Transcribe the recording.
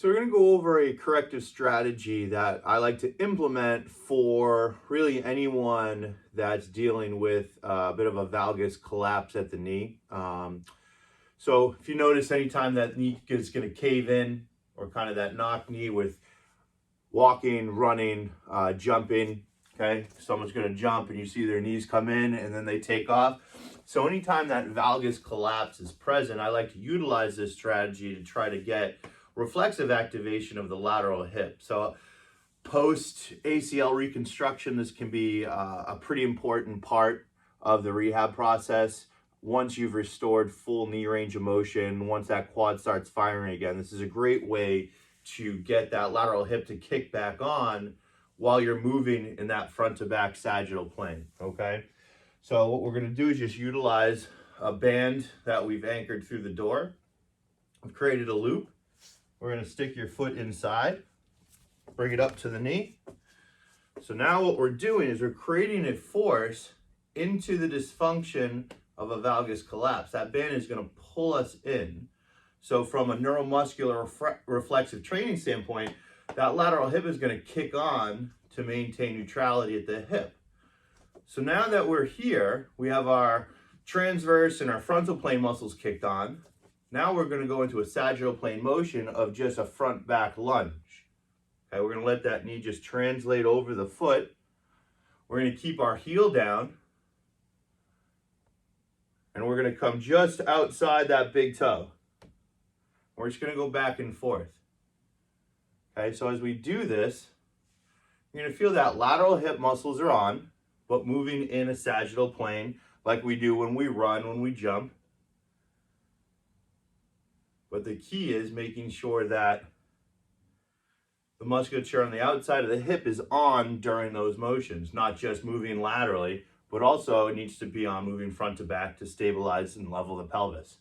So we're going to go over a corrective strategy that I like to implement for really anyone that's dealing with a bit of a valgus collapse at the knee. So if you notice anytime that knee is going to cave in or kind of that knock knee with walking, running, jumping, okay? Someone's going to jump and you see their knees come in and then they take off. So anytime that valgus collapse is present, I like to utilize this strategy to try to get reflexive activation of the lateral hip. So post ACL reconstruction, this can be a pretty important part of the rehab process. Once you've restored full knee range of motion, once that quad starts firing again, this is a great way to get that lateral hip to kick back on while you're moving in that front to back sagittal plane, okay? So what we're gonna do is just utilize a band that we've anchored through the door. We've created a loop. We're going to stick your foot inside, bring it up to the knee. So now what we're doing is we're creating a force into the dysfunction of a valgus collapse. That band is going to pull us in. So from a neuromuscular reflexive training standpoint, that lateral hip is going to kick on to maintain neutrality at the hip. So now that we're here, we have our transverse and our frontal plane muscles kicked on. Now we're going to go into a sagittal plane motion of just a front back lunge. Okay, we're going to let that knee just translate over the foot. We're going to keep our heel down. And we're going to come just outside that big toe. We're just going to go back and forth. Okay, so as we do this, you're going to feel that lateral hip muscles are on, but moving in a sagittal plane like we do when we run, when we jump. But the key is making sure that the musculature on the outside of the hip is on during those motions, not just moving laterally, but also it needs to be on moving front to back to stabilize and level the pelvis.